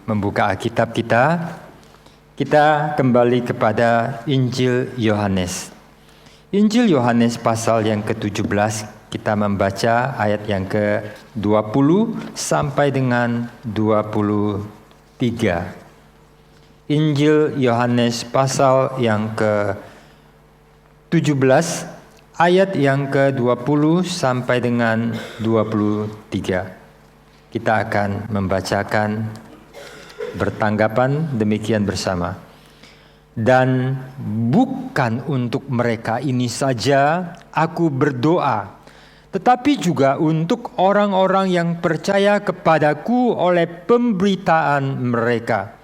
membuka Alkitab kita kembali kepada Injil Yohanes. Injil Yohanes pasal yang ke-17, kita membaca ayat yang ke-20 sampai dengan 23. Injil Yohanes pasal yang ke-17, ayat yang ke-20 sampai dengan 23. Kita akan membacakan bertanggapan demikian bersama. Dan bukan untuk mereka ini saja aku berdoa, tetapi juga untuk orang-orang yang percaya kepadaku oleh pemberitaan mereka,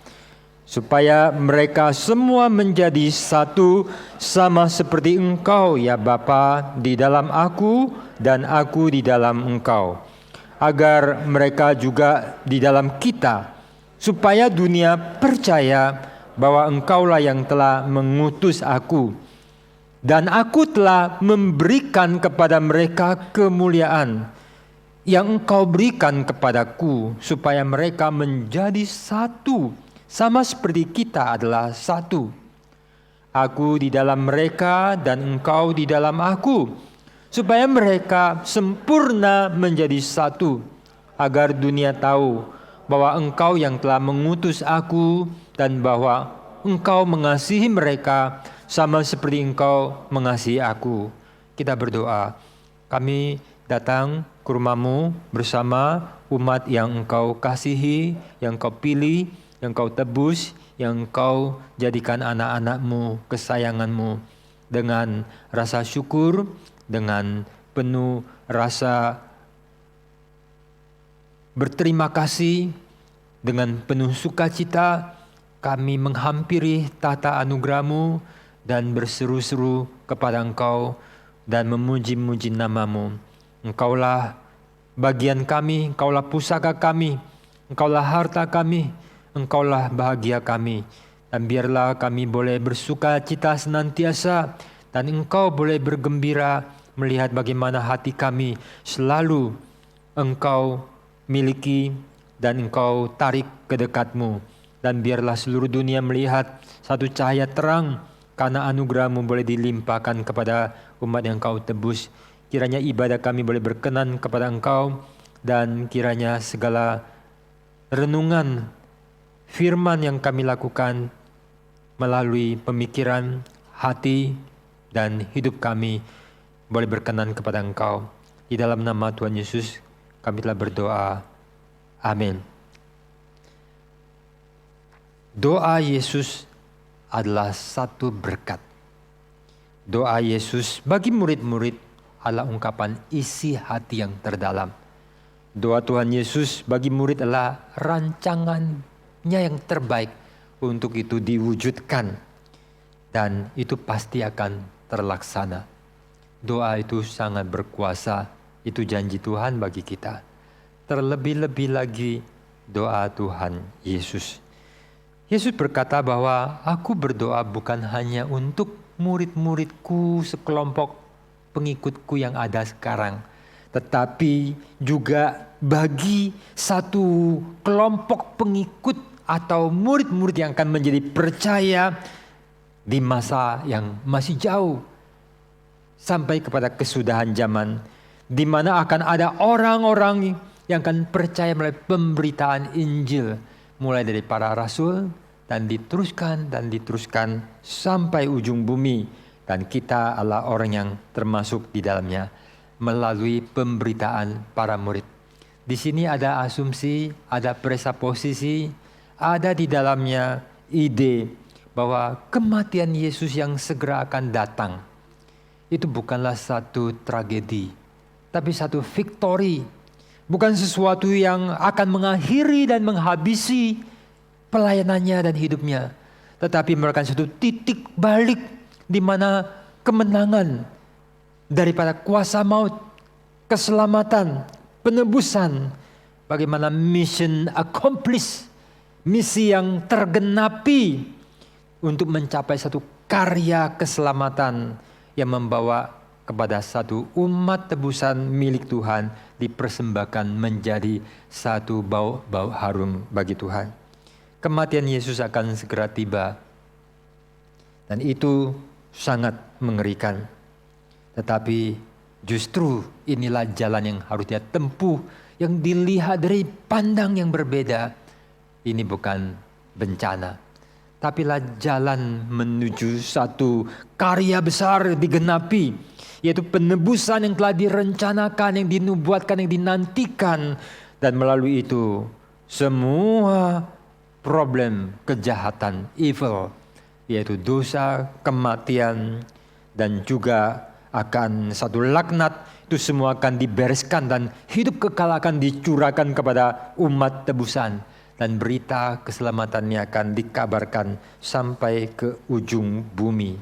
supaya mereka semua menjadi satu, sama seperti Engkau ya Bapa di dalam aku dan aku di dalam Engkau, agar mereka juga di dalam kita, supaya dunia percaya bahwa Engkaulah yang telah mengutus aku, dan aku telah memberikan kepada mereka kemuliaan yang Engkau berikan kepadaku, supaya mereka menjadi satu, sama seperti kita adalah satu. Aku di dalam mereka dan Engkau di dalam aku, supaya mereka sempurna menjadi satu, agar dunia tahu bahwa Engkau yang telah mengutus aku dan bahwa Engkau mengasihi mereka sama seperti Engkau mengasihi aku. Kita berdoa. Kami datang ke rumah-Mu bersama umat yang Engkau kasihi, yang Engkau pilih, yang Engkau tebus, yang Engkau jadikan anak-anak-Mu, kesayangan-Mu, dengan rasa syukur, dengan penuh rasa berterima kasih, dengan penuh sukacita kami menghampiri tahta anugerah-Mu dan berseru-seru kepada Engkau dan memuji-muji nama-Mu. Engkaulah bagian kami, Engkaulah pusaka kami, Engkaulah harta kami, Engkaulah bahagia kami. Dan biarlah kami boleh bersukacita senantiasa, dan Engkau boleh bergembira melihat bagaimana hati kami selalu Engkau miliki dan Engkau tarik ke dekat-Mu. Dan biarlah seluruh dunia melihat satu cahaya terang karena anugerah-Mu boleh dilimpahkan kepada umat yang Engkau tebus. Kiranya ibadah kami boleh berkenan kepada Engkau, dan kiranya segala renungan firman yang kami lakukan melalui pemikiran, hati, dan hidup kami boleh berkenan kepada Engkau. Di dalam nama Tuhan Yesus kami telah berdoa. Amin. Doa Yesus adalah satu berkat. Doa Yesus bagi murid-murid adalah ungkapan isi hati yang terdalam. Doa Tuhan Yesus bagi murid adalah rancangannya yang terbaik untuk itu diwujudkan. Dan itu pasti akan terlaksana. Doa itu sangat berkuasa. Itu janji Tuhan bagi kita. Terlebih-lebih lagi doa Tuhan Yesus. Yesus berkata bahwa aku berdoa bukan hanya untuk murid-muridku, sekelompok pengikutku yang ada sekarang, tetapi juga bagi satu kelompok pengikut atau murid-murid yang akan menjadi percaya di masa yang masih jauh, sampai kepada kesudahan zaman, di mana akan ada orang-orang yang akan percaya melalui pemberitaan Injil, mulai dari para rasul dan diteruskan sampai ujung bumi, dan kita adalah orang yang termasuk di dalamnya melalui pemberitaan para murid. Di sini ada asumsi, ada presuposisi, ada di dalamnya ide bahwa kematian Yesus yang segera akan datang itu bukanlah satu tragedi, tapi satu victory. Bukan sesuatu yang akan mengakhiri dan menghabisi pelayanannya dan hidupnya, tetapi merupakan satu titik balik di mana kemenangan daripada kuasa maut, keselamatan, penebusan, bagaimana mission accomplished, misi yang tergenapi untuk mencapai satu karya keselamatan yang membawa kepada satu umat tebusan milik Tuhan dipersembahkan menjadi satu bau harum bagi Tuhan. kematian Yesus akan segera tiba. Dan itu sangat mengerikan. Tetapi justru inilah jalan yang harus dia tempuh, yang dilihat dari pandang yang berbeda. Ini bukan bencana, tapilah jalan menuju satu karya besar digenapi, yaitu penebusan yang telah direncanakan, yang dinubuatkan, yang dinantikan. Dan melalui itu semua problem kejahatan, evil, yaitu dosa, kematian, dan juga akan satu laknat, itu semua akan dibereskan dan hidup kekal akan dicurahkan kepada umat tebusan. Dan berita keselamatannya akan dikabarkan sampai ke ujung bumi.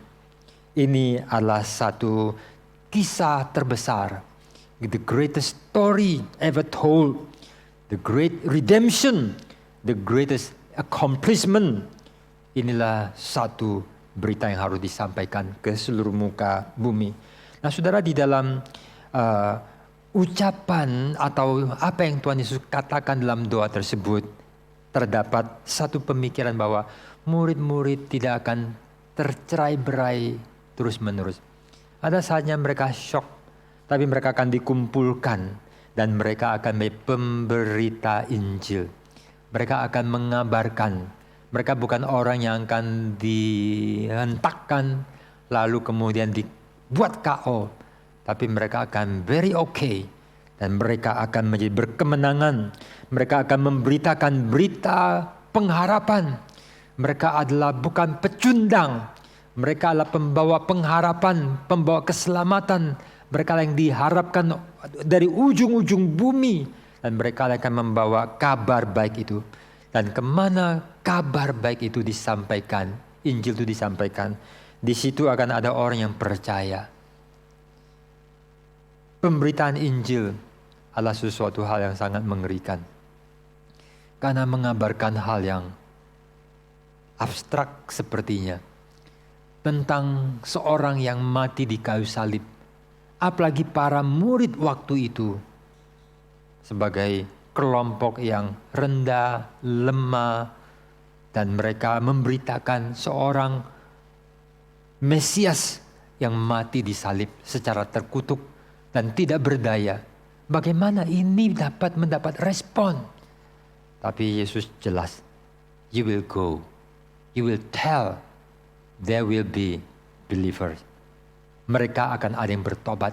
Ini adalah satu kisah terbesar. The greatest story ever told. The great redemption. The greatest accomplishment. Inilah satu berita yang harus disampaikan ke seluruh muka bumi. Nah saudara, di dalam ucapan atau apa yang Tuhan Yesus katakan dalam doa tersebut, terdapat satu pemikiran bahwa murid-murid tidak akan tercerai-berai terus-menerus. Ada saatnya mereka shock, tapi mereka akan dikumpulkan dan mereka akan menjadi pemberita Injil. Mereka akan mengabarkan. Mereka bukan orang yang akan dihentakkan lalu kemudian dibuat KO, tapi mereka akan very okay. Dan mereka akan menjadi berkemenangan. Mereka akan memberitakan berita pengharapan. Mereka adalah bukan pecundang. Mereka adalah pembawa pengharapan, pembawa keselamatan. Mereka yang diharapkan dari ujung-ujung bumi. Dan mereka akan membawa kabar baik itu. Dan kemana kabar baik itu disampaikan, Injil itu disampaikan, di situ akan ada orang yang percaya. Pemberitaan Injil adalah sesuatu hal yang sangat mengerikan. Karena mengabarkan hal yang abstrak sepertinya. Tentang seorang yang mati di kayu salib. Apalagi para murid waktu itu. Sebagai kelompok yang rendah, lemah. Dan mereka memberitakan seorang Mesias yang mati di salib secara terkutuk dan tidak berdaya. Bagaimana ini dapat mendapat respon? Tapi Yesus jelas, you will go, you will tell, there will be believers. Mereka akan ada yang bertobat.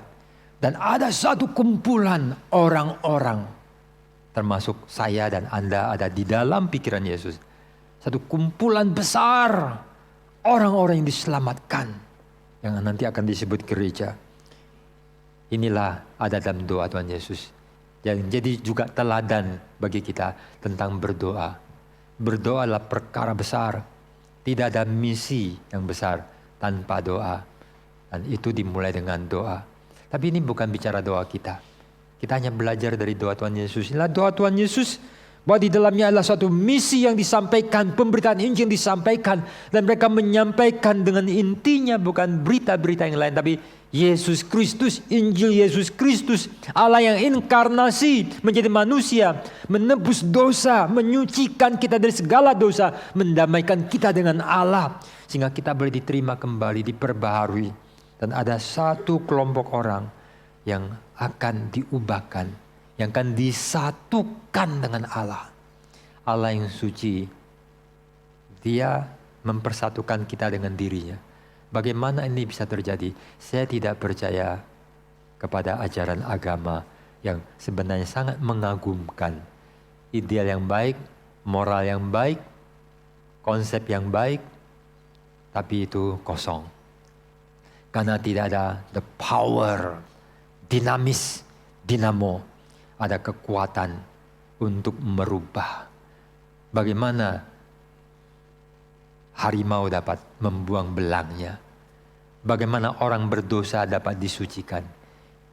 Dan ada satu kumpulan orang-orang, termasuk saya dan Anda ada di dalam pikiran Yesus. Satu kumpulan besar, orang-orang yang diselamatkan, yang nanti akan disebut gereja. Inilah ada dalam doa Tuhan Yesus. Yang jadi juga teladan bagi kita tentang berdoa. Berdoa adalah perkara besar. Tidak ada misi yang besar tanpa doa. Dan itu dimulai dengan doa. Tapi ini bukan bicara doa kita. Kita hanya belajar dari doa Tuhan Yesus. Inilah doa Tuhan Yesus. Bahwa di dalamnya adalah suatu misi yang disampaikan. Pemberitaan Injil yang disampaikan. Dan mereka menyampaikan dengan intinya bukan berita-berita yang lain. Tapi Yesus Kristus, Injil Yesus Kristus, Allah yang inkarnasi menjadi manusia, menebus dosa, menyucikan kita dari segala dosa, mendamaikan kita dengan Allah, sehingga kita boleh diterima kembali, diperbaharui. Dan ada satu kelompok orang yang akan diubahkan, yang akan disatukan dengan Allah. Allah yang suci, Dia mempersatukan kita dengan dirinya. Bagaimana ini bisa terjadi? Saya tidak percaya kepada ajaran agama yang sebenarnya sangat mengagumkan. Ideal yang baik, moral yang baik, konsep yang baik, tapi itu kosong. Karena tidak ada the power, dinamis, dinamo, ada kekuatan untuk merubah. Bagaimana harimau dapat membuang belangnya? Bagaimana orang berdosa dapat disucikan?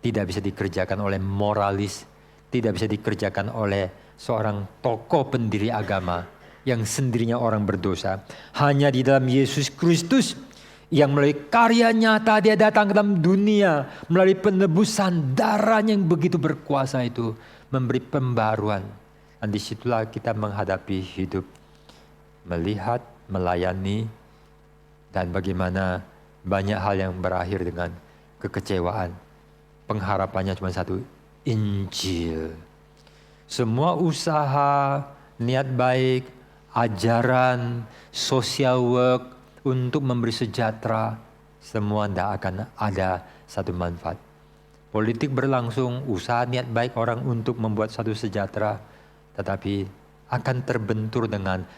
Tidak bisa dikerjakan oleh moralis, tidak bisa dikerjakan oleh seorang tokoh pendiri agama yang sendirinya orang berdosa. Hanya di dalam Yesus Kristus yang melalui karya nyata Dia datang ke dalam dunia, melalui penebusan darahnya yang begitu berkuasa itu, memberi pembaruan. Dan disitulah kita menghadapi hidup melihat, melayani, dan bagaimana banyak hal yang berakhir dengan kekecewaan. Pengharapannya cuma satu, Injil. Semua usaha, niat baik, ajaran, social work untuk memberi sejahtera, semua tidak akan ada satu manfaat. Politik berlangsung, usaha niat baik orang untuk membuat satu sejahtera, tetapi akan terbentur dengan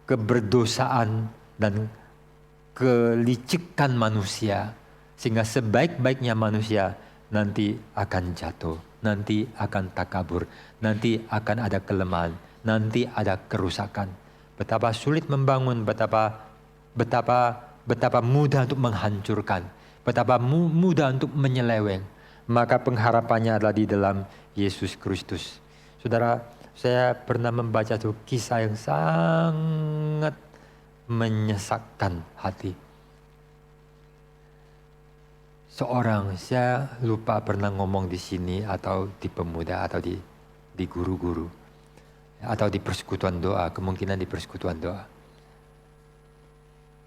keberdosaan dan kelicikan manusia. Sehingga sebaik-baiknya manusia nanti akan jatuh, nanti akan takabur, nanti akan ada kelemahan, nanti ada kerusakan. Betapa sulit membangun, betapa mudah untuk menghancurkan, betapa mudah untuk menyeleweng. Maka pengharapannya adalah di dalam Yesus Kristus. Saudara, saya pernah membaca tuh kisah yang sangat menyesakkan hati. Seorang, saya lupa pernah ngomong di sini atau di pemuda atau di guru-guru atau di persekutuan doa, kemungkinan di persekutuan doa.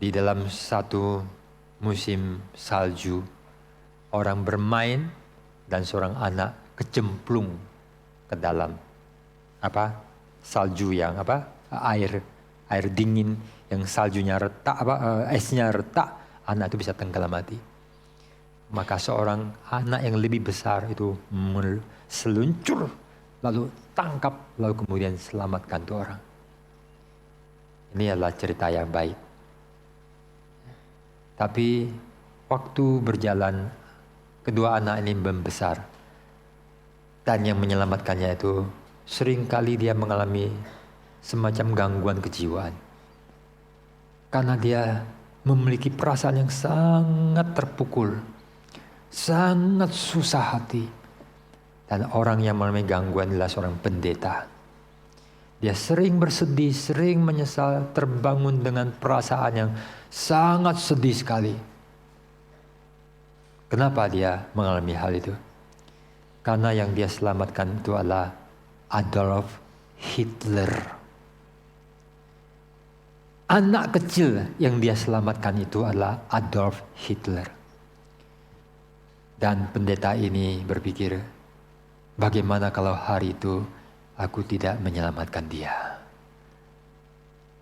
Di dalam satu musim salju, orang bermain dan seorang anak kecemplung ke dalam salju yang air dingin yang saljunya retak, esnya retak, anak itu bisa tenggelam mati. Maka seorang anak yang lebih besar itu seluncur, lalu tangkap, lalu kemudian selamatkan tuh orang. Ini adalah cerita yang baik. Tapi waktu berjalan, kedua anak ini membesar. Dan yang menyelamatkannya itu seringkali dia mengalami semacam gangguan kejiwaan. Karena dia memiliki perasaan yang sangat terpukul, sangat susah hati. Dan orang yang mengalami gangguan adalah seorang pendeta. Dia sering bersedih, sering menyesal, terbangun dengan perasaan yang sangat sedih sekali. Kenapa dia mengalami hal itu? Karena yang dia selamatkan itu adalah Adolf Hitler. Anak kecil yang dia selamatkan itu adalah Adolf Hitler. Dan pendeta ini berpikir, bagaimana kalau hari itu aku tidak menyelamatkan dia?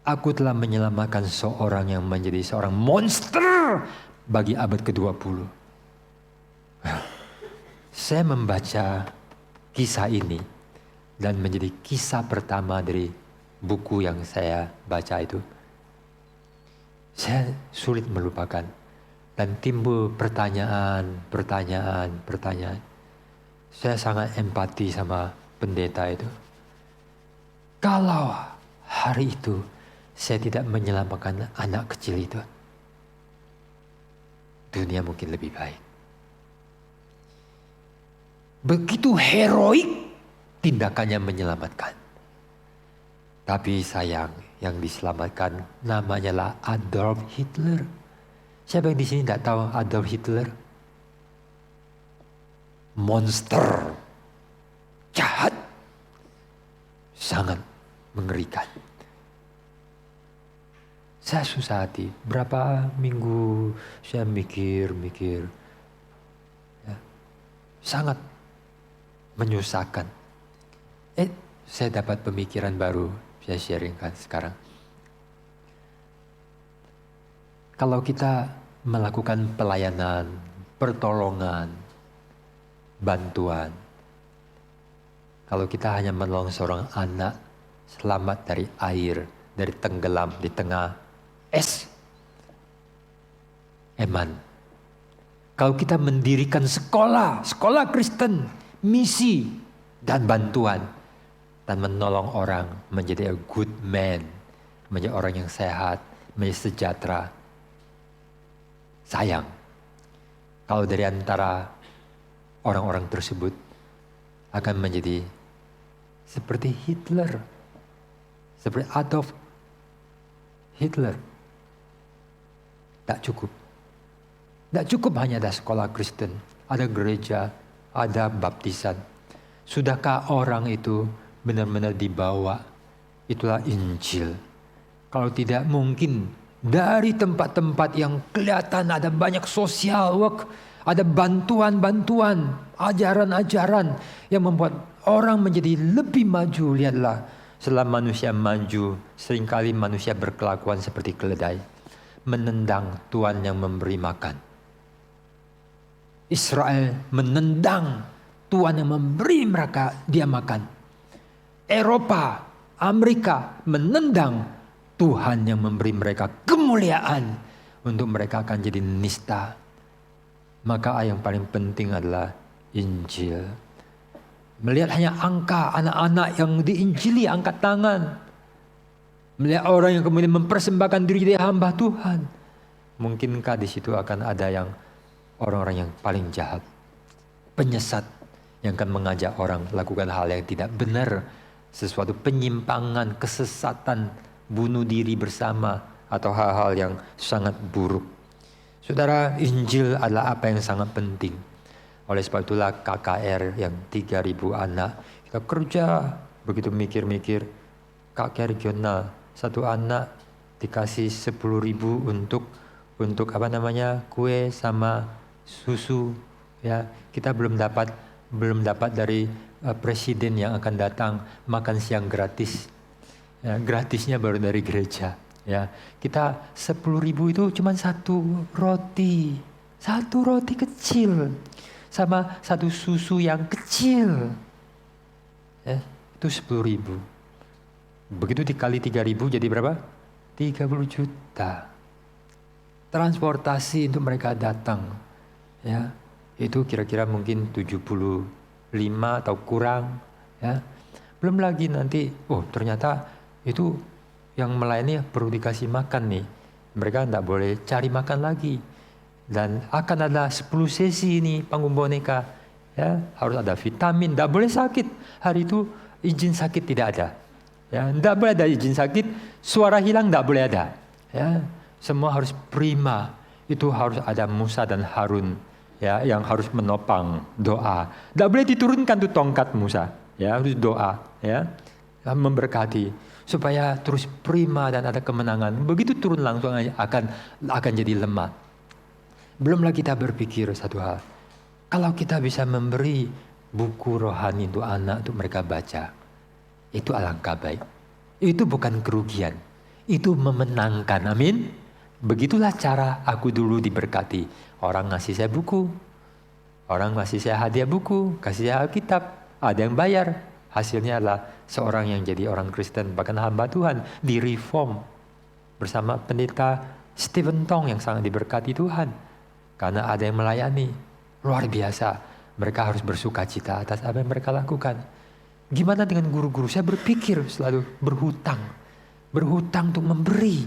Aku telah menyelamatkan seorang yang menjadi seorang monster bagi abad ke-20. Saya membaca kisah ini dan menjadi kisah pertama dari buku yang saya baca itu. Saya sulit melupakan dan timbul pertanyaan. Saya sangat empati sama pendeta itu. Kalau hari itu saya tidak menyelamatkan anak kecil itu, dunia mungkin lebih baik. Begitu heroik tindakannya menyelamatkan. Tapi sayang, yang diselamatkan namanya lah Adolf Hitler. Siapa yang di sini tidak tahu Adolf Hitler? Monster, jahat, sangat mengerikan. Saya susah hati. Berapa minggu saya mikir, ya, sangat menyusahkan. Saya dapat pemikiran baru, saya sharingkan sekarang. Kalau kita melakukan pelayanan, pertolongan, bantuan, kalau kita hanya menolong seorang anak selamat dari air, dari tenggelam di tengah es, eman. Kalau kita mendirikan sekolah Kristen, misi dan bantuan, dan menolong orang menjadi a good man, menjadi orang yang sehat, menjadi sejahtera. Sayang, kalau dari antara orang-orang tersebut akan menjadi seperti Hitler, seperti Adolf Hitler. Tak cukup hanya ada sekolah Kristen, ada gereja, ada baptisan. Sudahkah orang itu benar-benar dibawa? Itulah Injil. Kalau tidak mungkin dari tempat-tempat yang kelihatan ada banyak social work, ada bantuan-bantuan, ajaran-ajaran yang membuat orang menjadi lebih maju. Lihatlah, setelah manusia maju, seringkali manusia berkelakuan seperti keledai, menendang Tuhan yang memberi makan. Israel menendang Tuhan yang memberi mereka dia makan. Eropa, Amerika menendang Tuhan yang memberi mereka kemuliaan untuk mereka akan jadi nista. Maka yang paling penting adalah Injil. Melihat hanya angka anak-anak yang diinjili angkat tangan. Melihat orang yang kemudian mempersembahkan diri jadi hamba Tuhan. Mungkinkah di situ akan ada yang orang-orang yang paling jahat, penyesat, yang akan mengajak orang lakukan hal yang tidak benar, sesuatu penyimpangan, kesesatan, bunuh diri bersama, atau hal-hal yang sangat buruk. Saudara, Injil adalah apa yang sangat penting. Oleh sebab itulah KKR yang 3.000 anak, kita kerja begitu mikir-mikir, KKR regional, satu anak dikasih 10.000 untuk kue sama susu. Ya, kita belum dapat dari presiden yang akan datang makan siang gratis. Ya, gratisnya baru dari gereja. Ya, kita 10.000 itu cuma satu roti kecil sama satu susu yang kecil. Ya, itu 10.000. Begitu dikali 3.000 jadi berapa? 30 juta. Transportasi untuk mereka datang. Ya, itu kira-kira mungkin 75 atau kurang. Ya, belum lagi nanti, ternyata itu yang melayani perlu dikasih makan nih. Mereka tidak boleh cari makan lagi. Dan akan ada 10 sesi ini panggung boneka. Ya, harus ada vitamin, tidak boleh sakit. Hari itu izin sakit tidak ada. Ya, tidak boleh ada izin sakit, suara hilang tidak boleh ada. Ya, semua harus prima. Itu harus ada Musa dan Harun, ya, yang harus menopang doa. Tidak boleh diturunkan tuh tongkat Musa. Ya, harus doa, ya, memberkati supaya terus prima dan ada kemenangan. Begitu turun langsung akan jadi lemah. Belum lagi kita berpikir satu hal. Kalau kita bisa memberi buku rohani untuk anak untuk mereka baca, itu alangkah baik. Itu bukan kerugian. Itu memenangkan. Amin. Begitulah cara aku dulu diberkati. Orang ngasih saya buku. Orang ngasih saya hadiah buku. Kasih saya Alkitab. Ada yang bayar. Hasilnya adalah seorang yang jadi orang Kristen, bahkan hamba Tuhan, di reform bersama pendeta Stephen Tong yang sangat diberkati Tuhan. Karena ada yang melayani. Luar biasa. Mereka harus bersuka cita atas apa yang mereka lakukan. Gimana dengan guru-guru? Saya berpikir selalu berhutang. Berhutang untuk memberi.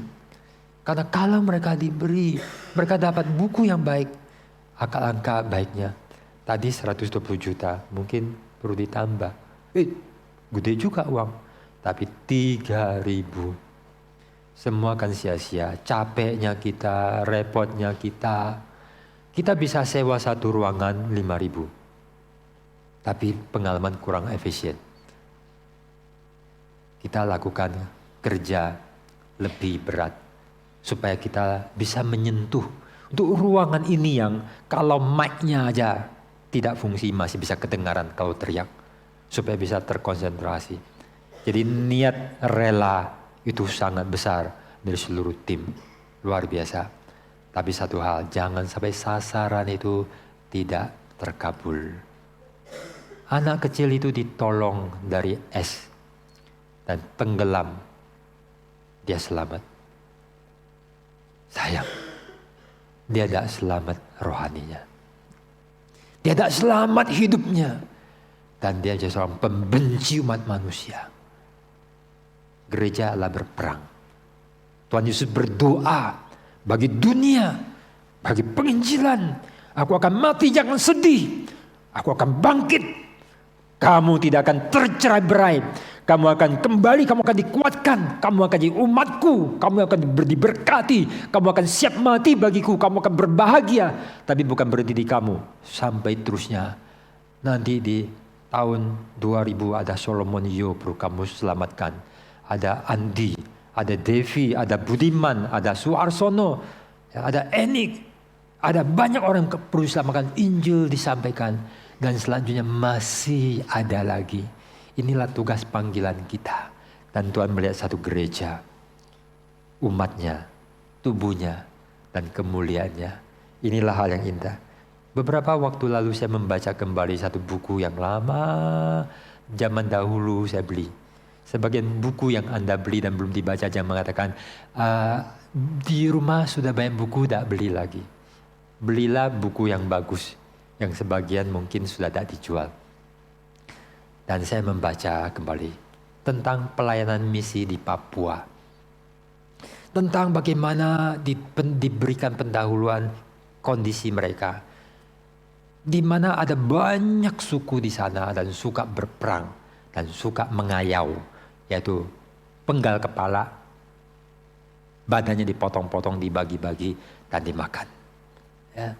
Karena kalau mereka diberi, mereka dapat buku yang baik. Angka baiknya. Tadi 120 juta, mungkin perlu ditambah. Gede juga uang. Tapi 3.000. Semua kan sia-sia. Capeknya kita, repotnya kita. Kita bisa sewa satu ruangan 5.000. Tapi pengalaman kurang efisien. Kita lakukan kerja lebih berat. Supaya kita bisa menyentuh. Untuk ruangan ini yang kalau mic-nya aja tidak fungsi, masih bisa kedengaran kalau teriak. Supaya bisa terkonsentrasi. Jadi niat rela itu sangat besar dari seluruh tim. Luar biasa. Tapi satu hal, jangan sampai sasaran itu tidak terkabul. Anak kecil itu ditolong dari es dan tenggelam. Dia selamat. Sayang, dia tidak selamat rohaninya. Dia tidak selamat hidupnya. Dan dia jadi seorang pembenci umat manusia. Gereja adalah berperang. Tuhan Yesus berdoa bagi dunia, bagi penginjilan. Aku akan mati, jangan sedih. Aku akan bangkit. Kamu tidak akan tercerai-berai. Kamu akan kembali, kamu akan dikuatkan. Kamu akan jadi umatku. Kamu akan diberkati. Kamu akan siap mati bagiku. Kamu akan berbahagia. Tapi bukan berhenti di kamu. Sampai terusnya. Nanti di tahun 2000 ada Solomon Yo perlu kamu selamatkan. Ada Andi, ada Devi, ada Budiman, ada Suarsono, ada Enik, ada banyak orang yang perlu diselamatkan. Injil disampaikan dan selanjutnya masih ada lagi. Inilah tugas panggilan kita. Dan Tuhan melihat satu gereja, umatnya, tubuhnya, dan kemuliaannya. Inilah hal yang indah. Beberapa waktu lalu saya membaca kembali satu buku yang lama, zaman dahulu saya beli. Sebagian buku yang Anda beli dan belum dibaca jangan mengatakan, di rumah sudah banyak buku, tak beli lagi. Belilah buku yang bagus, yang sebagian mungkin sudah tak dijual. Dan saya membaca kembali tentang pelayanan misi di Papua. Tentang bagaimana diberikan pendahuluan kondisi mereka. Di mana ada banyak suku di sana dan suka berperang dan suka mengayau. Yaitu penggal kepala, badannya dipotong-potong, dibagi-bagi dan dimakan. Ya.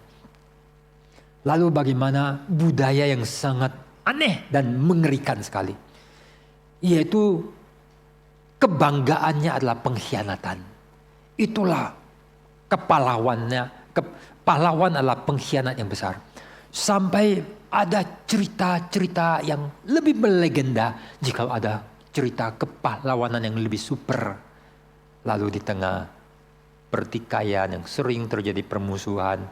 Lalu bagaimana budaya yang sangat aneh dan mengerikan sekali. Yaitu kebanggaannya adalah pengkhianatan. Itulah kepahlawannya. Pahlawan adalah pengkhianat yang besar. Sampai ada cerita-cerita yang lebih melegenda jika ada cerita kepahlawanan yang lebih super. Lalu di tengah pertikaian yang sering terjadi permusuhan,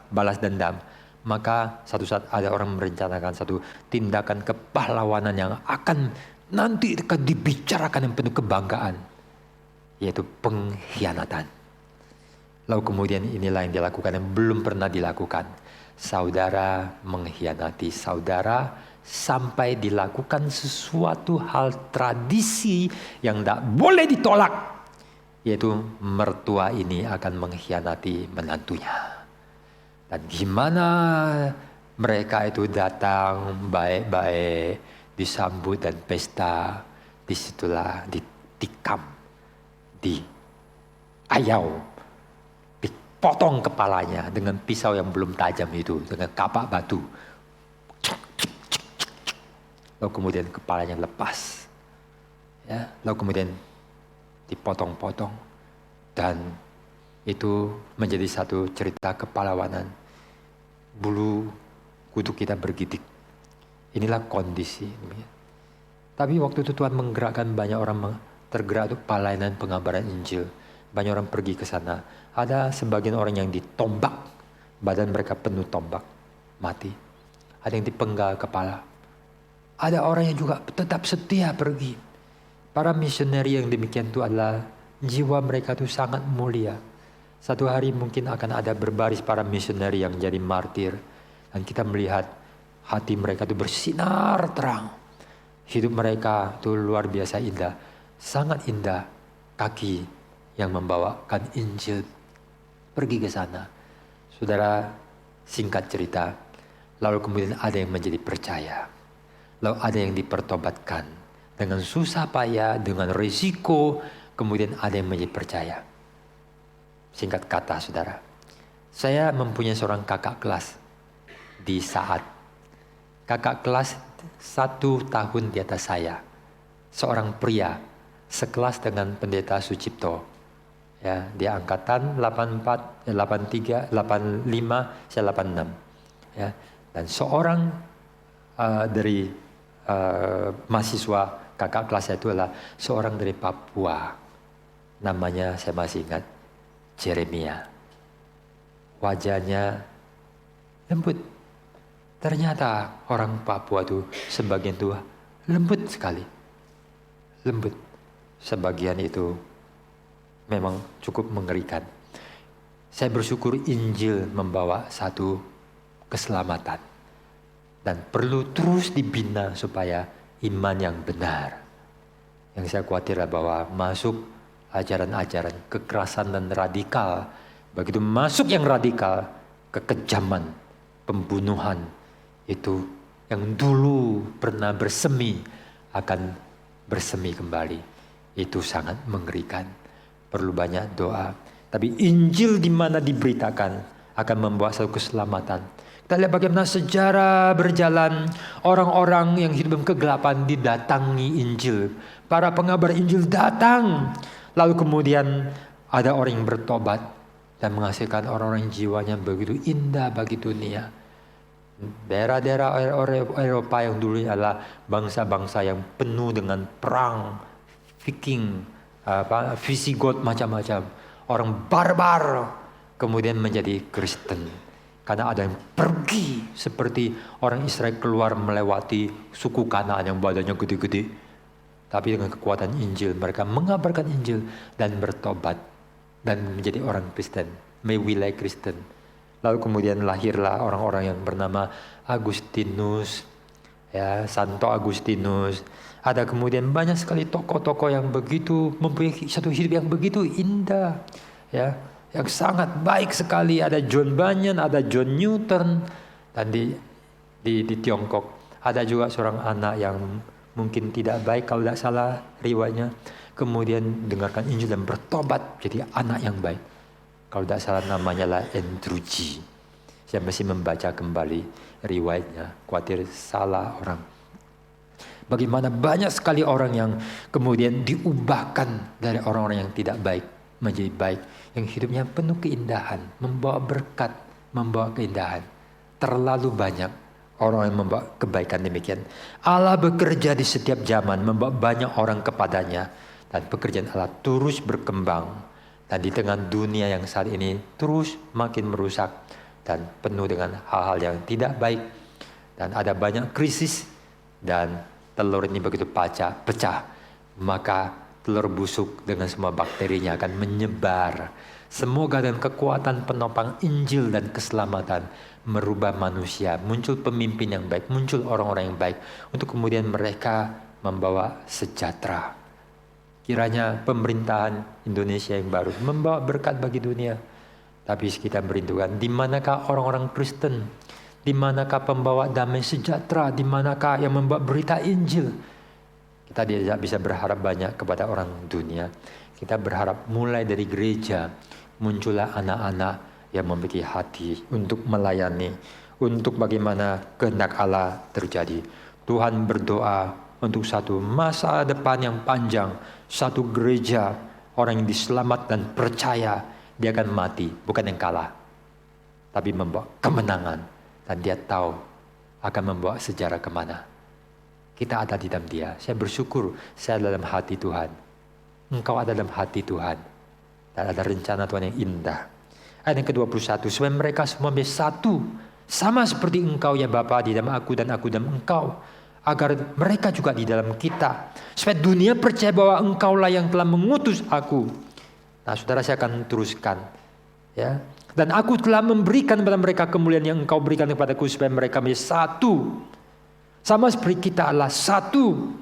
balas dendam, maka satu saat ada orang merencanakan satu tindakan kepahlawanan yang akan nanti akan dibicarakan yang penuh kebanggaan, yaitu pengkhianatan. Lalu kemudian inilah yang dilakukan yang belum pernah dilakukan. Saudara mengkhianati saudara sampai dilakukan sesuatu hal tradisi yang tidak boleh ditolak. Yaitu mertua ini akan mengkhianati menantunya. Dan gimana mereka itu datang baik-baik, disambut dan pesta. Disitulah ditikam, diayau, dipotong kepalanya dengan pisau yang belum tajam itu, dengan kapak batu. Lalu kemudian kepalanya lepas. Ya, lalu kemudian dipotong-potong. Dan itu menjadi satu cerita kepahlawanan. Bulu kuduk kita bergidik. Inilah kondisi. Tapi waktu itu Tuhan menggerakkan banyak orang tergerak untuk pelayanan pengabaran Injil. Banyak orang pergi ke sana. Ada sebagian orang yang ditombak. Badan mereka penuh tombak. Mati. Ada yang dipenggal kepala. Ada orang yang juga tetap setia pergi. Para misioneri yang demikian itu adalah jiwa mereka itu sangat mulia. Satu hari mungkin akan ada berbaris para misioneri yang jadi martir. Dan kita melihat hati mereka itu bersinar terang. Hidup mereka itu luar biasa indah. Sangat indah. Kaki yang membawakan Injil pergi ke sana. Saudara, singkat cerita. Lalu kemudian ada yang menjadi percaya. Lalu ada yang dipertobatkan. Dengan susah payah, dengan risiko. Kemudian ada yang menjadi percaya. Singkat kata saudara. Saya mempunyai seorang kakak kelas. Di saat kakak kelas 1 tahun di atas saya. Seorang pria. Sekelas dengan pendeta Sucipto. Ya, dia angkatan 84, 83, 85, saya 86. Ya, dan seorang dari mahasiswa kakak kelas saya itu adalah seorang dari Papua. Namanya saya masih ingat, Jeremia. Wajahnya lembut. Ternyata orang Papua itu sebagian itu lembut sekali. Lembut. Sebagian itu memang cukup mengerikan. Saya bersyukur Injil membawa satu keselamatan. Dan perlu terus dibina supaya iman yang benar. Yang saya khawatir bahwa masuk ajaran-ajaran kekerasan dan radikal. Begitu masuk yang radikal, kekejaman, pembunuhan. Itu yang dulu pernah bersemi akan bersemi kembali. Itu sangat mengerikan. Perlu banyak doa. Tapi Injil di mana diberitakan akan membawa satu keselamatan. Kita lihat bagaimana sejarah berjalan, orang-orang yang hidup dalam kegelapan didatangi Injil. Para pengabar Injil datang, lalu kemudian ada orang yang bertobat dan menghasilkan orang-orang yang jiwanya begitu indah bagi dunia. Daerah-daerah Eropa yang dulu adalah bangsa-bangsa yang penuh dengan perang, Viking, Visigoth, macam-macam. Orang barbar kemudian menjadi Kristen. Karena ada yang pergi seperti orang Israel keluar melewati suku Kanaan yang badannya gede-gede. Tapi dengan kekuatan Injil mereka mengabarkan Injil dan bertobat dan menjadi orang Kristen, wilayah Kristen. Lalu kemudian lahirlah orang-orang yang bernama Agustinus, ya, Santo Agustinus. Ada kemudian banyak sekali tokoh-tokoh yang begitu mempunyai satu hidup yang begitu indah, ya, yang sangat baik sekali. Ada John Bunyan, ada John Newton, dan di Tiongkok ada juga seorang anak yang mungkin tidak baik kalau tidak salah riwayatnya, kemudian dengarkan Injil dan bertobat jadi anak yang baik. Kalau tidak salah namanya lah Andrew G. Saya masih membaca kembali riwayatnya, khawatir salah orang. Bagaimana banyak sekali orang yang kemudian diubahkan dari orang-orang yang tidak baik menjadi baik, yang hidupnya penuh keindahan, membawa berkat, membawa keindahan. Terlalu banyak orang yang membawa kebaikan demikian. Allah bekerja di setiap zaman, membawa banyak orang kepadanya, dan pekerjaan Allah terus berkembang. Dan di tengah dunia yang saat ini terus makin merusak dan penuh dengan hal-hal yang tidak baik, dan ada banyak krisis, dan telur ini begitu pecah, maka telur busuk dengan semua bakterinya akan menyebar. Semoga dengan kekuatan penopang Injil dan keselamatan merubah manusia, muncul pemimpin yang baik, muncul orang-orang yang baik, untuk kemudian mereka membawa sejahtera. Kiranya pemerintahan Indonesia yang baru membawa berkat bagi dunia. Tapi kita merindukan, di manakah orang-orang Kristen? Di manakah pembawa damai sejahtera? Di manakah yang membawa berita Injil? Kita tidak bisa berharap banyak kepada orang dunia. Kita berharap mulai dari gereja muncullah anak-anak yang memiliki hati untuk melayani, untuk bagaimana kehendak Allah terjadi. Tuhan berdoa untuk satu masa depan yang panjang, satu gereja, orang yang diselamat dan percaya dia akan mati, bukan yang kalah, tapi membawa kemenangan, dan dia tahu akan membawa sejarah kemana. Kita ada di dalam dia. Saya bersyukur saya ada dalam hati Tuhan. Engkau ada dalam hati Tuhan. Dan ada rencana Tuhan yang indah. Ayat yang ke-21, supaya mereka semua menjadi satu, sama seperti Engkau ya Bapa di dalam aku dan aku dalam Engkau, agar mereka juga di dalam kita, supaya dunia percaya bahwa Engkaulah yang telah mengutus aku. Nah, saudara, saya akan teruskan, ya. Dan aku telah memberikan kepada mereka kemuliaan yang Engkau berikan kepadaku, supaya mereka menjadi satu, sama seperti kita adalah satu.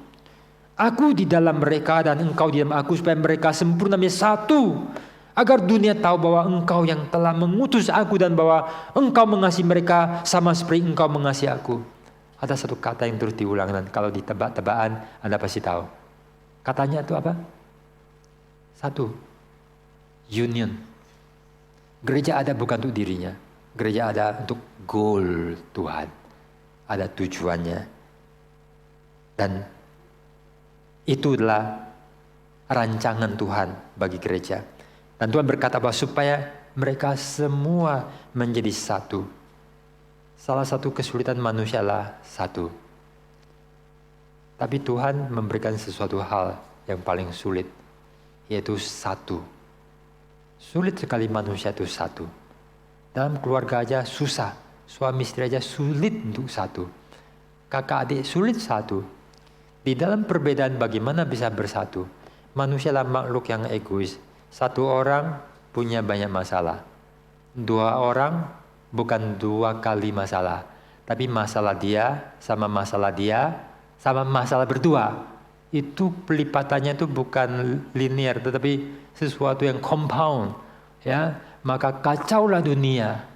Aku di dalam mereka dan Engkau di dalam aku, supaya mereka sempurna menjadi satu, agar dunia tahu bahwa Engkau yang telah mengutus aku dan bahwa Engkau mengasihi mereka sama seperti Engkau mengasihi aku. Ada satu kata yang terus diulang, dan kalau ditebak-tebakan Anda pasti tahu. Katanya itu apa? Satu. Union. Gereja ada bukan untuk dirinya. Gereja ada untuk goal Tuhan. Ada tujuannya. Dan itu adalah rancangan Tuhan bagi gereja. Dan Tuhan berkata bahwa supaya mereka semua menjadi satu. Salah satu kesulitan manusia adalah satu. Tapi Tuhan memberikan sesuatu hal yang paling sulit, yaitu satu. Sulit sekali manusia itu satu. Dalam keluarga aja susah. Suami istri aja sulit untuk satu. Kakak adik sulit satu. Di dalam perbedaan bagaimana bisa bersatu? Manusia adalah makhluk yang egois. Satu orang punya banyak masalah. Dua orang bukan dua kali masalah, tapi masalah dia sama masalah berdua. Itu pelipatannya itu bukan linear, tetapi sesuatu yang compound. Ya, maka kacaulah dunia.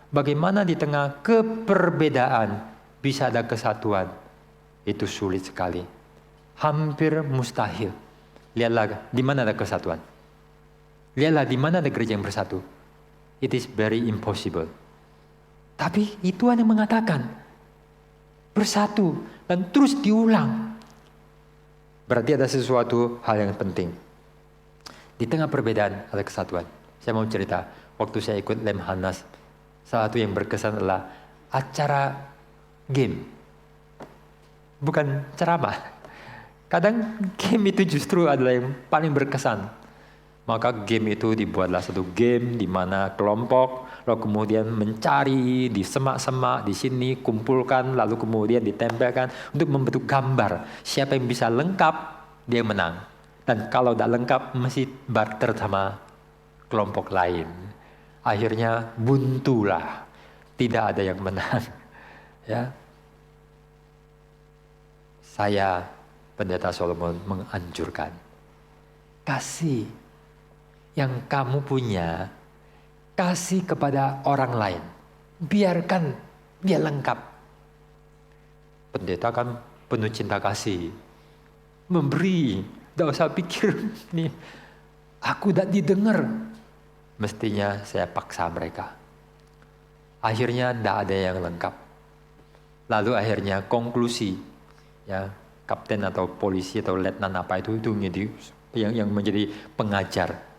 Bagaimana di tengah keperbedaan bisa ada kesatuan? Itu sulit sekali, hampir mustahil. Lihatlah di mana ada kesatuan. Lihatlah di mana ada gereja yang bersatu. It is very impossible. Tapi Tuhan yang mengatakan bersatu dan terus diulang. Berarti ada sesuatu hal yang penting. Di tengah perbedaan ada kesatuan. Saya mau cerita, waktu saya ikut Lemhanas, salah satu yang berkesan adalah acara game. Bukan ceramah. Kadang game itu justru adalah yang paling berkesan. Maka game itu dibuatlah satu game di mana kelompok, lalu kemudian mencari di semak-semak, di sini kumpulkan, lalu kemudian ditempelkan untuk membentuk gambar. Siapa yang bisa lengkap, dia menang. Dan kalau tidak lengkap, mesti barter sama kelompok lain. Akhirnya buntulah, tidak ada yang menang. Ya, saya, Pendeta Solomon, menganjurkan kasih yang kamu punya, kasih kepada orang lain. Biarkan dia lengkap. Pendeta kan penuh cinta kasih. Memberi, tidak usah pikir nih, aku tidak didengar. Mestinya saya paksa mereka. Akhirnya tidak ada yang lengkap. Lalu akhirnya konklusi, ya, kapten atau polisi atau letnan apa itu yang menjadi pengajar.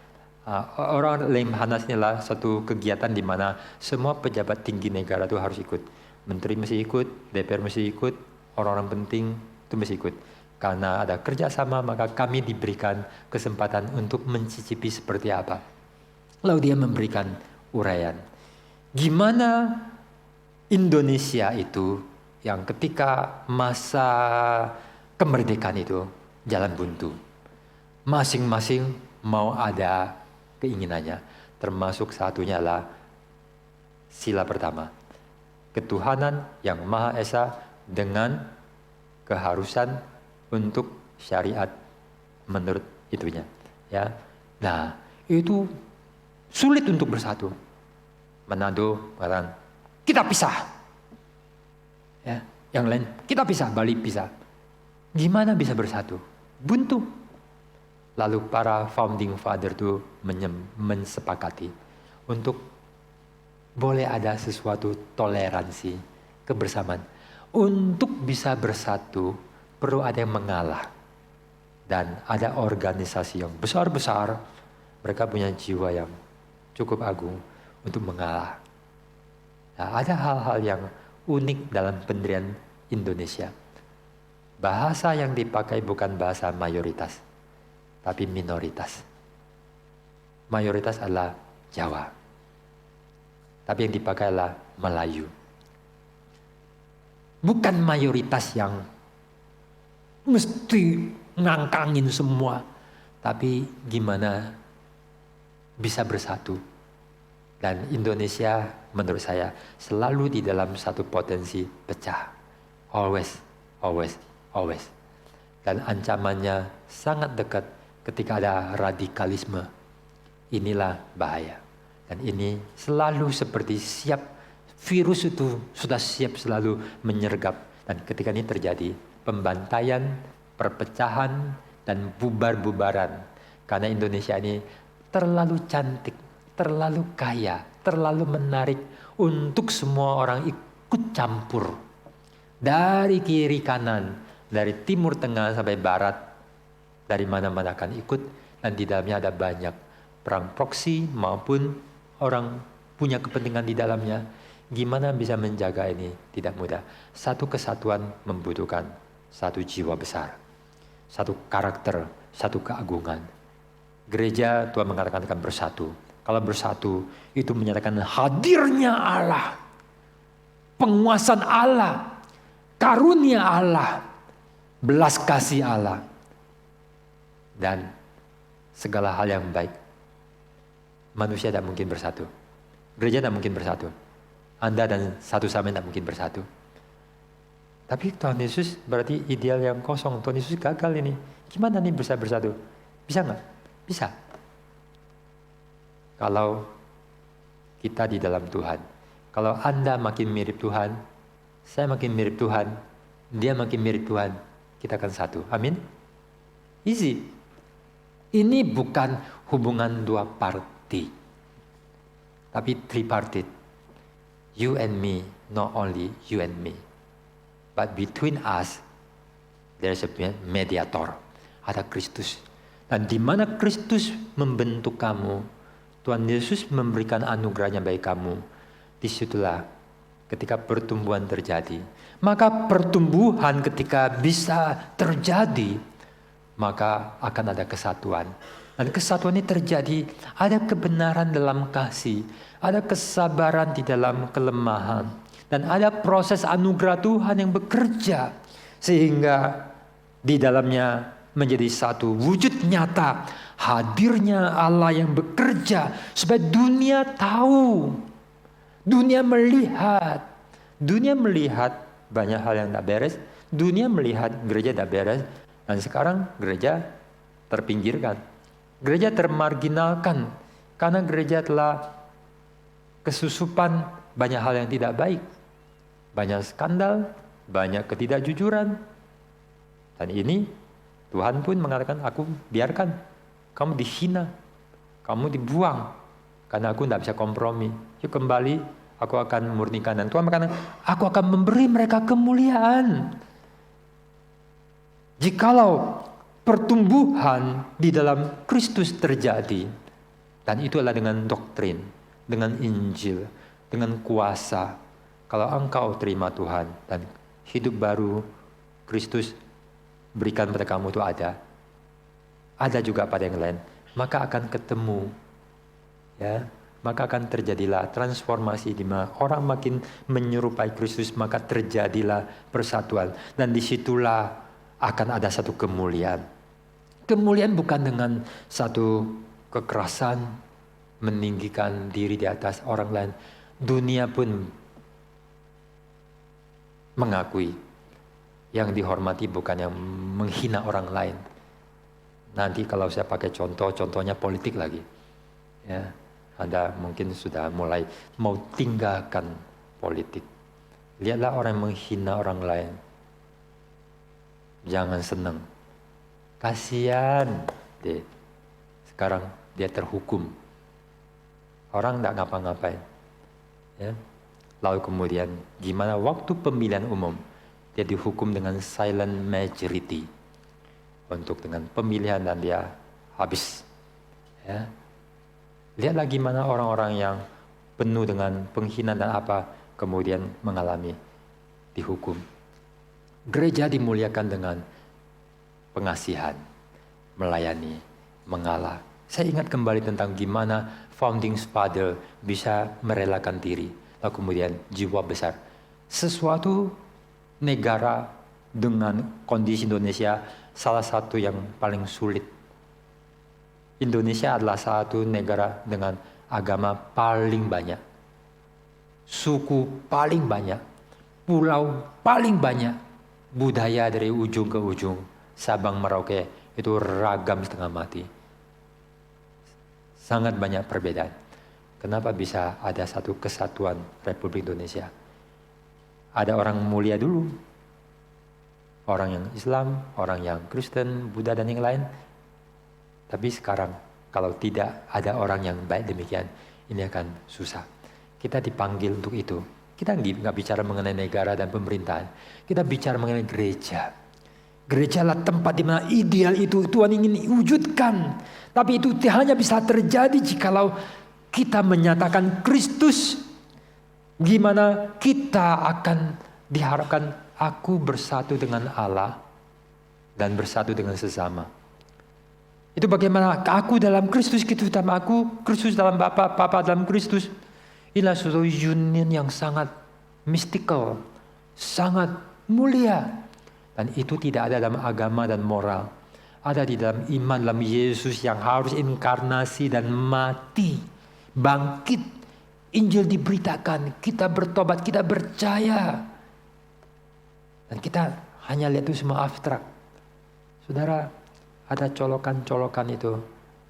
Orang Lemhanas inilah satu kegiatan di mana semua pejabat tinggi negara itu harus ikut. Menteri mesti ikut, DPR mesti ikut, orang-orang penting itu mesti ikut. Karena ada kerjasama, maka kami diberikan kesempatan untuk mencicipi seperti apa. Lalu dia memberikan uraian. Gimana Indonesia itu yang ketika masa kemerdekaan itu jalan buntu. Masing-masing mau ada keinginannya, termasuk satunya adalah sila pertama, ketuhanan yang Maha Esa dengan keharusan untuk syariat menurut itunya, ya. Nah, itu sulit untuk bersatu. Manado mengatakan kita pisah, ya. Yang lain kita pisah, Bali pisah. Gimana bisa bersatu? Buntu. Lalu para founding father itu mensepakati untuk boleh ada sesuatu toleransi, kebersamaan. Untuk bisa bersatu perlu ada yang mengalah. Dan ada organisasi yang besar-besar, mereka punya jiwa yang cukup agung untuk mengalah. Nah, ada hal-hal yang unik dalam pendirian Indonesia. Bahasa yang dipakai bukan bahasa mayoritas, tapi minoritas. Mayoritas adalah Jawa. Tapi yang dipakai adalah Melayu. Bukan mayoritas yang mesti ngangkangin semua. Tapi gimana bisa bersatu. Dan Indonesia menurut saya selalu di dalam satu potensi pecah. Always, always, always. Dan ancamannya sangat dekat ketika ada radikalisme. Inilah bahaya. Dan ini selalu seperti siap, virus itu sudah siap selalu menyergap. Dan ketika ini terjadi, pembantaian, perpecahan, dan bubar-bubaran. Karena Indonesia ini terlalu cantik, terlalu kaya, terlalu menarik untuk semua orang ikut campur. Dari kiri kanan, dari timur tengah sampai barat, dari mana-mana akan ikut, dan di dalamnya ada banyak perang proksi maupun orang punya kepentingan di dalamnya. Gimana bisa menjaga ini? Tidak mudah. Satu kesatuan membutuhkan satu jiwa besar, satu karakter, satu keagungan. Gereja Tuhan mengatakan akan bersatu. Kalau bersatu itu menyatakan hadirnya Allah, penguasaan Allah, karunia Allah, belas kasih Allah, dan segala hal yang baik. Manusia tidak mungkin bersatu. Gereja tidak mungkin bersatu. Anda dan satu sama tidak mungkin bersatu. Tapi Tuhan Yesus berarti ideal yang kosong. Tuhan Yesus gagal ini. Gimana nih bisa bersatu? Bisa nggak? Bisa. Kalau kita di dalam Tuhan. Kalau Anda makin mirip Tuhan, saya makin mirip Tuhan, dia makin mirip Tuhan, kita akan satu. Amin. Easy. Ini bukan hubungan dua parti, tapi tripartit. You and me, not only you and me. But between us, there's a mediator. Ada Kristus. Dan di mana Kristus membentuk kamu, Tuhan Yesus memberikan anugerahnya bagi kamu, disitulah ketika pertumbuhan terjadi. Maka pertumbuhan ketika bisa terjadi, maka akan ada kesatuan. Dan kesatuan ini terjadi, ada kebenaran dalam kasih, ada kesabaran di dalam kelemahan, dan ada proses anugerah Tuhan yang bekerja, sehingga di dalamnya menjadi satu wujud nyata hadirnya Allah yang bekerja, supaya dunia tahu, dunia melihat banyak hal yang tak beres, dunia melihat gereja tak beres, dan sekarang gereja terpinggirkan. Gereja termarginalkan karena gereja telah kesusupan banyak hal yang tidak baik. Banyak skandal, banyak ketidakjujuran. Dan ini Tuhan pun mengatakan, aku biarkan kamu dihina, kamu dibuang, karena aku tidak bisa kompromi. Yuk kembali, aku akan murnikan. Dan Tuhan mengatakan, aku akan memberi mereka kemuliaan. Jikalau pertumbuhan di dalam Kristus terjadi, dan itu adalah dengan doktrin, dengan Injil, dengan kuasa. Kalau engkau terima Tuhan dan hidup baru Kristus berikan pada kamu itu ada juga pada yang lain, maka akan ketemu, ya, maka akan terjadilah transformasi di mana orang makin menyerupai Kristus, maka terjadilah persatuan, dan disitulah akan ada satu kemuliaan. Kemuliaan bukan dengan satu kekerasan, meninggikan diri di atas orang lain. Dunia pun mengakui yang dihormati bukan yang menghina orang lain. Nanti kalau saya pakai contohnya politik lagi. Ya, Anda mungkin sudah mulai mau tinggalkan politik. Lihatlah orang yang menghina orang lain. Jangan senang. Kasihan deh. Sekarang dia terhukum. Orang tidak ngapa-ngapain. Ya. Lalu kemudian gimana waktu pemilihan umum? Dia dihukum dengan silent majority. Untuk dengan pemilihan dan dia habis. Ya. Lihatlah gimana orang-orang yang penuh dengan penghinaan dan apa kemudian mengalami dihukum. Gereja dimuliakan dengan pengasihan, melayani, mengalah. Saya ingat kembali tentang gimana founding father bisa merelakan diri, lalu kemudian jiwa besar. Sesuatu negara dengan kondisi Indonesia salah satu yang paling sulit. Indonesia adalah satu negara dengan agama paling banyak, suku paling banyak, pulau paling banyak, budaya dari ujung ke ujung, Sabang Merauke itu ragam setengah mati. Sangat banyak perbedaan. Kenapa bisa ada satu kesatuan Republik Indonesia? Ada orang mulia dulu, orang yang Islam, orang yang Kristen, Buddha dan yang lain. Tapi sekarang kalau tidak ada orang yang baik demikian, ini akan susah. Kita dipanggil untuk itu. Kita nggak bicara mengenai negara dan pemerintahan. Kita bicara mengenai gereja. Gereja adalah tempat di mana ideal itu Tuhan ingin wujudkan. Tapi itu hanya bisa terjadi jikalau kita menyatakan Kristus. Gimana kita akan diharapkan aku bersatu dengan Allah dan bersatu dengan sesama. Itu bagaimana aku dalam Kristus, Kristus dalam aku, Kristus dalam Bapa, Bapa dalam Kristus. Inilah suatu union yang sangat mystical, sangat mulia. Dan itu tidak ada dalam agama dan moral. Ada di dalam iman dalam Yesus yang harus inkarnasi dan mati. Bangkit. Injil diberitakan. Kita bertobat. Kita percaya. Dan kita hanya lihat itu semua abstrak. Saudara, ada colokan-colokan itu.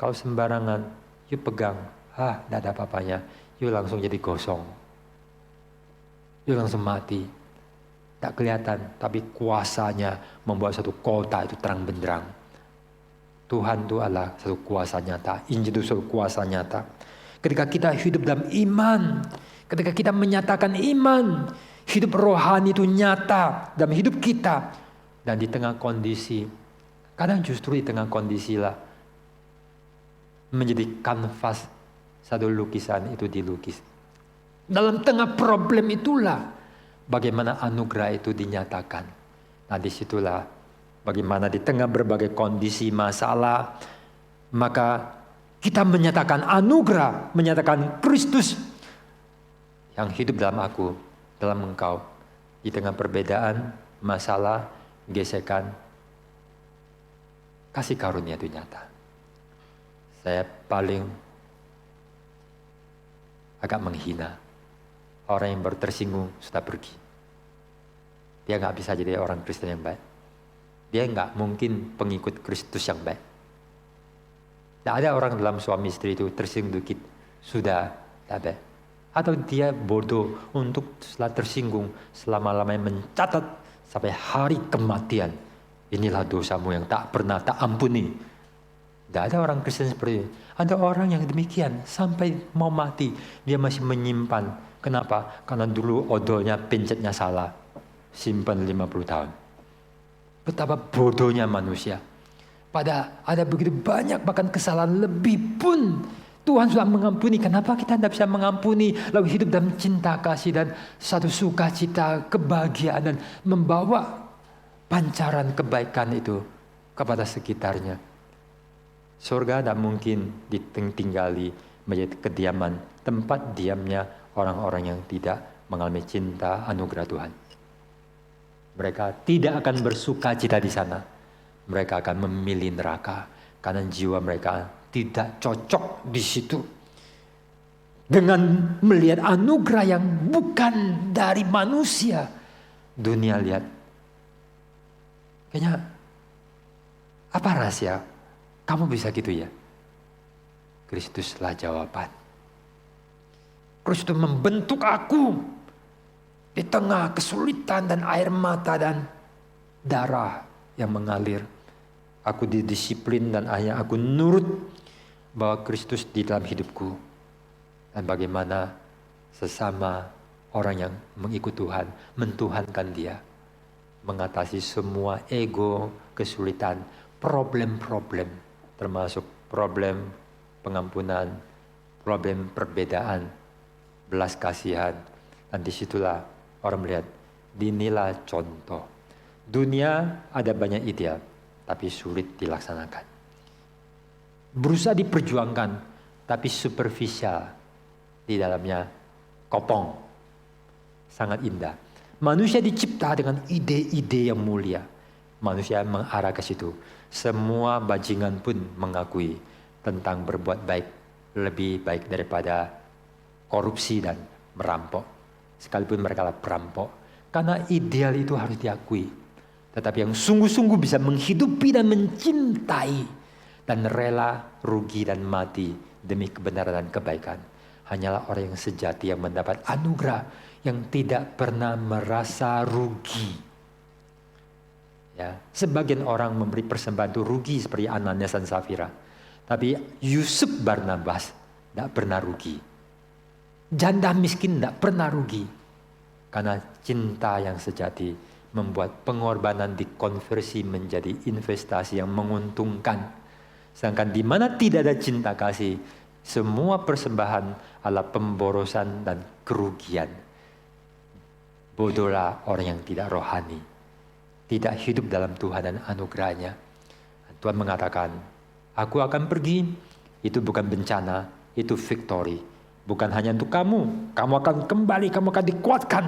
Kalau sembarangan, yuk pegang. Tidak ada apa-apanya. Yuk langsung jadi gosong. Yuk langsung mati. Tak kelihatan, tapi kuasanya membuat satu kota itu terang benderang. Tuhan itu adalah satu kuasa nyata. Injil itu satu kuasa nyata. Ketika kita hidup dalam iman, ketika kita menyatakan iman, hidup rohani itu nyata dalam hidup kita. Dan di tengah kondisi, kadang justru di tengah kondisi lah menjadi kanvas satu lukisan itu dilukis. Dalam tengah problem itulah bagaimana anugerah itu dinyatakan. Nah disitulah bagaimana di tengah berbagai kondisi masalah, maka kita menyatakan anugerah, menyatakan Kristus yang hidup dalam aku, dalam engkau. Di tengah perbedaan, masalah, gesekan, kasih karunia itu nyata. Saya paling agak menghina orang yang baru tersinggung sudah pergi. Dia gak bisa jadi orang Kristen yang baik. Dia gak mungkin pengikut Kristus yang baik. Tidak ada orang dalam suami istri itu tersinggung dikit sudah tidak baik. Atau dia bodoh untuk setelah tersinggung selama-lamanya mencatat sampai hari kematian. Inilah dosamu yang tak pernah tak ampuni. Tidak ada orang Kristen seperti itu. Ada orang yang demikian sampai mau mati dia masih menyimpan. Kenapa? Karena dulu odolnya pencetnya salah. Simpan 50 tahun. Betapa bodohnya manusia. Pada ada begitu banyak bahkan kesalahan lebih pun Tuhan sudah mengampuni. Kenapa kita tidak bisa mengampuni? Lalu hidup dalam cinta kasih dan satu sukacita, kebahagiaan dan membawa pancaran kebaikan itu kepada sekitarnya. Surga tidak mungkin ditinggali menjadi kediaman, tempat diamnya orang-orang yang tidak mengalami cinta anugerah Tuhan. Mereka tidak akan bersuka cita di sana. Mereka akan memilih neraka karena jiwa mereka tidak cocok di situ. Dengan melihat anugerah yang bukan dari manusia, dunia lihat. Kayaknya apa rahasia? Kamu bisa gitu ya? Kristuslah jawaban. Kristus membentuk aku di tengah kesulitan dan air mata dan darah yang mengalir. Aku didisiplin dan akhirnya aku nurut bahwa Kristus di dalam hidupku. Dan bagaimana sesama orang yang mengikut Tuhan, mentuhankan dia. Mengatasi semua ego, kesulitan, problem-problem. Termasuk problem pengampunan, problem perbedaan, belas kasihan. Dan disitulah orang melihat, inilah contoh. Dunia ada banyak ideal, tapi sulit dilaksanakan. Berusaha diperjuangkan, tapi superficial. Di dalamnya kopong. Sangat indah. Manusia dicipta dengan ide-ide yang mulia. Manusia mengarah ke situ. Semua bajingan pun mengakui tentang berbuat baik. Lebih baik daripada korupsi dan merampok. Sekalipun mereka lah perampok. Karena ideal itu harus diakui. Tetapi yang sungguh-sungguh bisa menghidupi dan mencintai. Dan rela rugi dan mati demi kebenaran dan kebaikan. Hanyalah orang yang sejati yang mendapat anugerah. Yang tidak pernah merasa rugi. Ya, sebagian orang memberi persembahan itu rugi seperti Ananias dan Safira. Tapi Yusuf Barnabas tidak pernah rugi. Janda miskin tidak pernah rugi. Karena cinta yang sejati membuat pengorbanan dikonversi menjadi investasi yang menguntungkan. Sedangkan di mana tidak ada cinta kasih, semua persembahan adalah pemborosan dan kerugian. Bodohlah orang yang tidak rohani. Tidak hidup dalam Tuhan dan anugerahnya. Tuhan mengatakan, aku akan pergi, itu bukan bencana, itu victory. Bukan hanya untuk kamu akan kembali, kamu akan dikuatkan.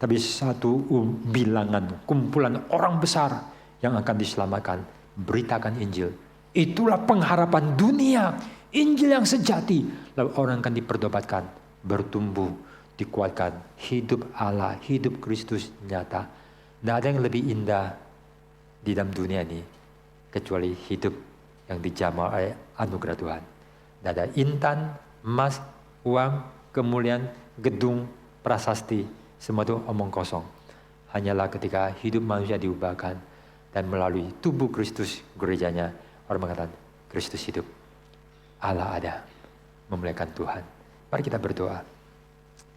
Tapi satu bilangan, kumpulan orang besar yang akan diselamatkan. Beritakan Injil. Itulah pengharapan dunia, Injil yang sejati. Lalu orang akan dipertobatkan, bertumbuh, dikuatkan. Hidup Allah, hidup Kristus nyata. Tidak ada yang lebih indah di dalam dunia ini kecuali hidup yang dijamal oleh anugerah Tuhan. Tidak ada intan, emas, uang, kemuliaan, gedung, prasasti, semua itu omong kosong. Hanyalah ketika hidup manusia diubahkan dan melalui tubuh Kristus gerejanya, orang mengatakan Kristus hidup, Allah ada, memuliakan Tuhan. Mari kita berdoa.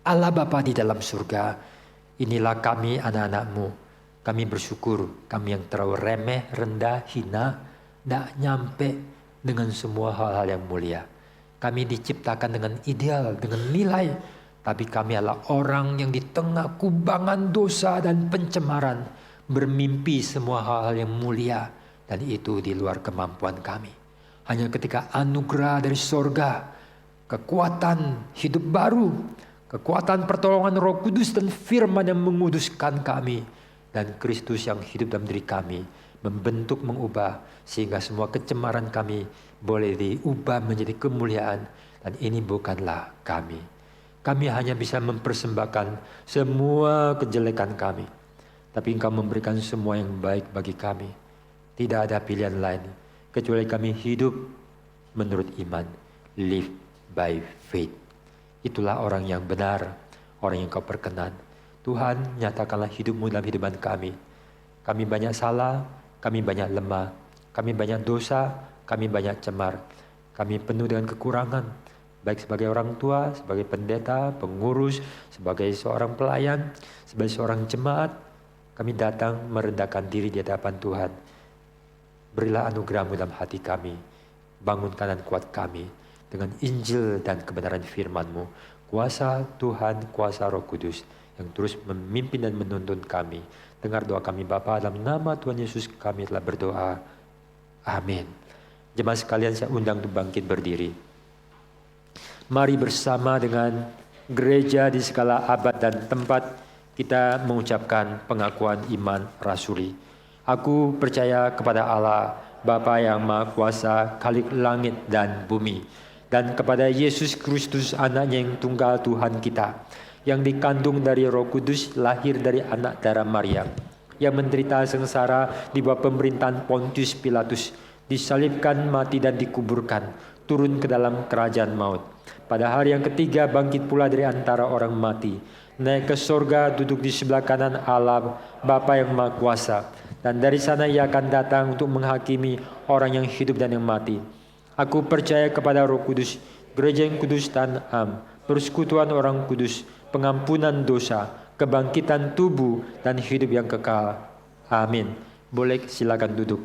Allah Bapa di dalam surga, inilah kami anak-anak-Mu. Kami bersyukur, kami yang terlalu remeh, rendah, hina, tidak nyampe dengan semua hal-hal yang mulia. Kami diciptakan dengan ideal, dengan nilai. Tapi kami adalah orang yang di tengah kubangan dosa dan pencemaran bermimpi semua hal-hal yang mulia. Dan itu di luar kemampuan kami. Hanya ketika anugerah dari sorga, kekuatan hidup baru, kekuatan pertolongan Roh Kudus dan firman yang menguduskan kami, dan Kristus yang hidup dalam diri kami, membentuk, mengubah, sehingga semua kecemaran kami boleh diubah menjadi kemuliaan. Dan ini bukanlah kami. Kami hanya bisa mempersembahkan semua kejelekan kami. Tapi Engkau memberikan semua yang baik bagi kami. Tidak ada pilihan lain kecuali kami hidup menurut iman. Live by faith. Itulah orang yang benar, orang yang Kau perkenan. Tuhan, nyatakanlah hidup-Mu dalam hidupan kami. Kami banyak salah, kami banyak lemah, kami banyak dosa, kami banyak cemar. Kami penuh dengan kekurangan, baik sebagai orang tua, sebagai pendeta, pengurus, sebagai seorang pelayan, sebagai seorang jemaat. Kami datang merendahkan diri di hadapan Tuhan. Berilah anugerah-Mu dalam hati kami. Bangunkan dan kuat kami dengan Injil dan kebenaran firman-Mu. Kuasa Tuhan, kuasa Roh Kudus yang terus memimpin dan menuntun kami. Dengar doa kami Bapa, dalam nama Tuhan Yesus kami telah berdoa. Amin. Jemaat sekalian, saya undang untuk bangkit berdiri. Mari bersama dengan gereja di segala abad dan tempat kita mengucapkan pengakuan iman rasuli. Aku percaya kepada Allah, Bapa yang Maha Kuasa, Khalik langit dan bumi, dan kepada Yesus Kristus, anaknya yang tunggal Tuhan kita, yang dikandung dari Roh Kudus, lahir dari anak darah Maria, yang menderita sengsara di bawah pemerintahan Pontius Pilatus, disalibkan, mati dan dikuburkan, turun ke dalam kerajaan maut. Pada hari yang ketiga bangkit pula dari antara orang mati, naik ke sorga, duduk di sebelah kanan Allah Bapa yang Maha Kuasa, dan dari sana Ia akan datang untuk menghakimi orang yang hidup dan yang mati. Aku percaya kepada Roh Kudus, gereja yang kudus dan am, persekutuan orang kudus, pengampunan dosa, kebangkitan tubuh dan hidup yang kekal. Amin. Boleh silakan duduk.